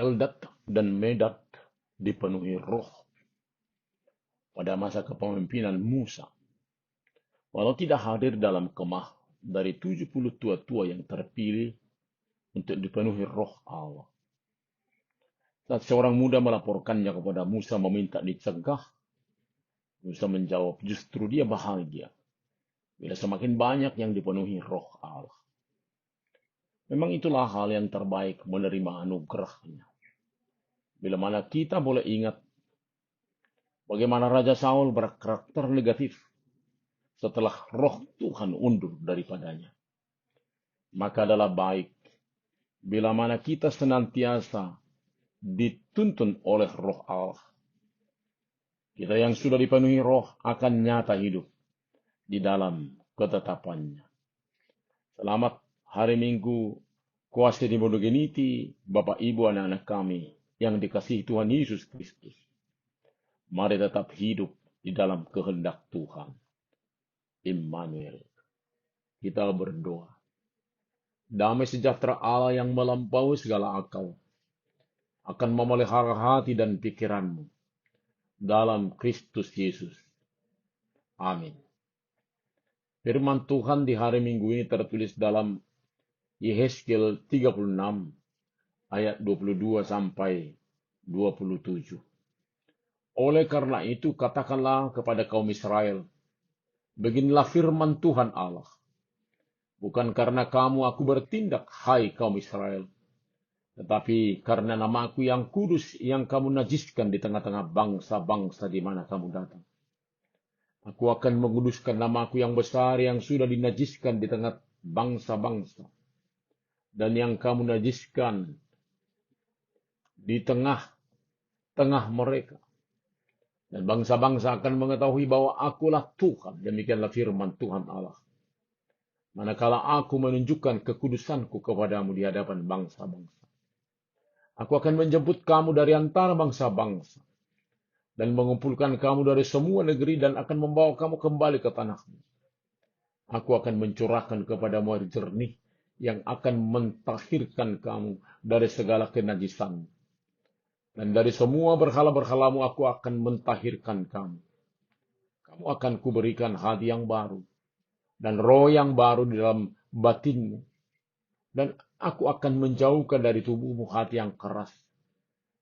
Eldad dan Medad dipenuhi roh pada masa kepemimpinan Musa. Walau tidak hadir dalam kemah dari 70 tua-tua yang terpilih untuk dipenuhi roh Allah. Saat seorang muda melaporkannya kepada Musa meminta dicegah, Musa menjawab justru dia bahagia bila semakin banyak yang dipenuhi roh Allah. Memang itulah hal yang terbaik menerima anugerahnya. Bila mana kita boleh ingat bagaimana Raja Saul berkarakter negatif setelah roh Tuhan undur daripadanya. Maka adalah baik bila mana kita senantiasa dituntun oleh roh Allah. Kita yang sudah dipenuhi roh akan nyata hidup di dalam ketetapannya. Selamat hari Minggu, kuasa Dimodogeniti, Bapak Ibu anak-anak kami yang dikasihi Tuhan Yesus Kristus. Mari tetap hidup di dalam kehendak Tuhan. Immanuel. Kita berdoa. Damai sejahtera Allah yang melampaui segala akal akan memelihara hati dan pikiranmu dalam Kristus Yesus. Amin. Firman Tuhan di hari Minggu ini tertulis dalam Yehezkiel 36 ayat 22 sampai 27. Oleh karena itu katakanlah kepada kaum Israel, beginilah firman Tuhan Allah. Bukan karena kamu aku bertindak, hai kaum Israel, tetapi karena namaku yang kudus yang kamu najiskan di tengah-tengah bangsa-bangsa di mana kamu datang. Aku akan menguduskan namaku yang besar yang sudah dinajiskan di tengah bangsa-bangsa. Dan yang kamu najiskan di tengah-tengah mereka. Dan bangsa-bangsa akan mengetahui bahwa akulah Tuhan. Demikianlah firman Tuhan Allah. Manakala aku menunjukkan kekudusanku kepadamu di hadapan bangsa-bangsa. Aku akan menjemput kamu dari antara bangsa-bangsa. Dan mengumpulkan kamu dari semua negeri dan akan membawa kamu kembali ke tanahmu. Aku akan mencurahkan kepadamu air jernih yang akan mentahirkan kamu dari segala kenajisan. Dan dari semua berhala-berhalamu aku akan mentahirkan kamu. Kamu akan kuberikan hati yang baru. Dan roh yang baru di dalam batinmu. Dan aku akan menjauhkan dari tubuhmu hati yang keras.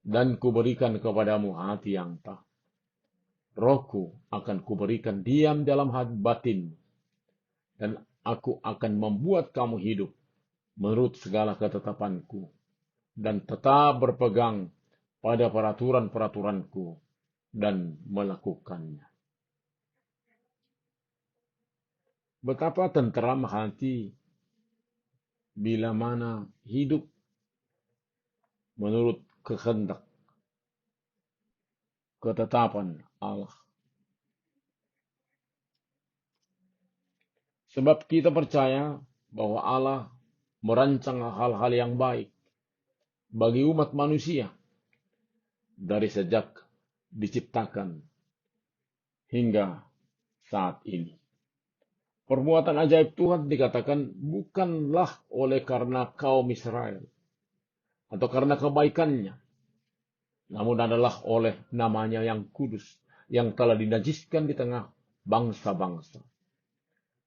Dan kuberikan kepadamu hati yang taat. Rohku akan kuberikan diam dalam hati batinmu. Dan aku akan membuat kamu hidup menurut segala ketetapanku. Dan tetap berpegang pada peraturan-peraturanku. Dan melakukannya. Betapa tenteram hati bila mana hidup menurut kehendak ketetapan Allah. Sebab kita percaya bahwa Allah merancang hal-hal yang baik bagi umat manusia dari sejak diciptakan hingga saat ini. Perbuatan ajaib Tuhan dikatakan bukanlah oleh karena kaum Israel atau karena kebaikannya, namun adalah oleh namanya yang kudus, yang telah dinajiskan di tengah bangsa-bangsa.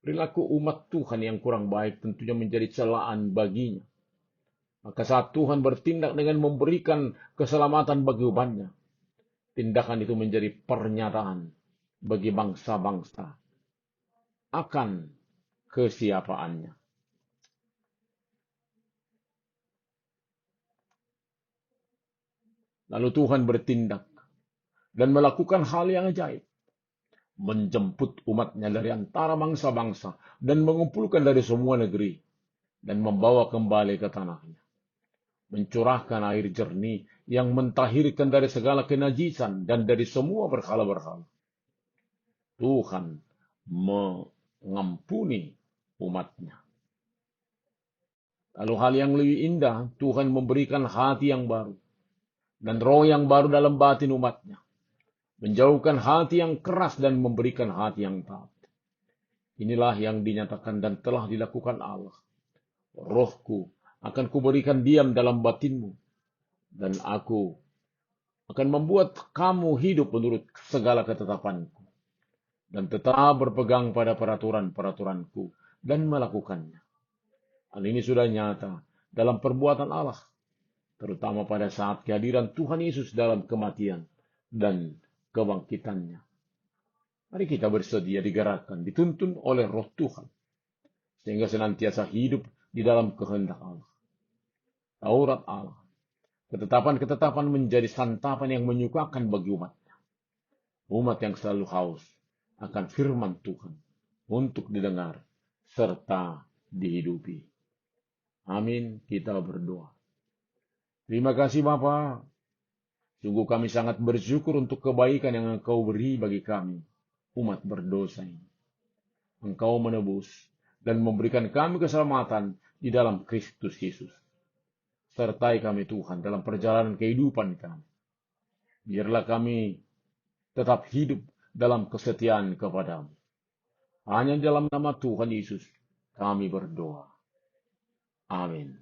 Perilaku umat Tuhan yang kurang baik tentunya menjadi celaan baginya. Maka saat Tuhan bertindak dengan memberikan keselamatan bagi umatnya, tindakan itu menjadi pernyataan bagi bangsa-bangsa akan kesiapaannya. Lalu Tuhan bertindak dan melakukan hal yang ajaib. Menjemput umatnya dari antara bangsa-bangsa dan mengumpulkan dari semua negeri dan membawa kembali ke tanahnya. Mencurahkan air jernih yang mentahirkan dari segala kenajisan dan dari semua berhala-berhala. Tuhan mengampuni umatnya. Lalu hal yang lebih indah, Tuhan memberikan hati yang baru dan roh yang baru dalam batin umatnya. Menjauhkan hati yang keras dan memberikan hati yang taat. Inilah yang dinyatakan dan telah dilakukan Allah. Rohku akan kuberikan diam dalam batinmu Dan aku akan membuat kamu hidup menurut segala ketetapanku. Dan tetap berpegang pada peraturan-peraturanku dan melakukannya. Hal ini sudah nyata dalam perbuatan Allah, terutama pada saat kehadiran Tuhan Yesus dalam kematian dan kebangkitannya. Mari kita bersedia digerakkan, dituntun oleh Roh Tuhan, sehingga senantiasa hidup di dalam kehendak Allah. Taurat Allah, ketetapan-ketetapan menjadi santapan yang menyukakan bagi umatnya. Umat yang selalu haus akan firman Tuhan untuk didengar serta dihidupi. Amin, kita berdoa. Terima kasih Bapa. Sungguh kami sangat bersyukur untuk kebaikan yang Engkau beri bagi kami, umat berdosa ini. Engkau menebus dan memberikan kami keselamatan di dalam Kristus Yesus. Sertai kami Tuhan dalam perjalanan kehidupan kami. Biarlah kami tetap hidup dalam kesetiaan kepadamu. Hanya dalam nama Tuhan Yesus kami berdoa. Amin.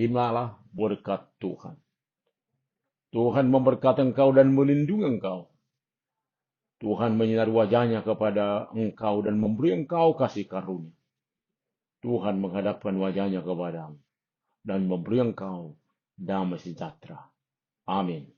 Terimalah berkat Tuhan. Tuhan memberkati engkau dan melindungi engkau. Tuhan menyinari wajahnya kepada engkau dan memberi engkau kasih karunia. Tuhan menghadapkan wajahnya kepadamu dan memberi engkau damai sejahtera. Amin.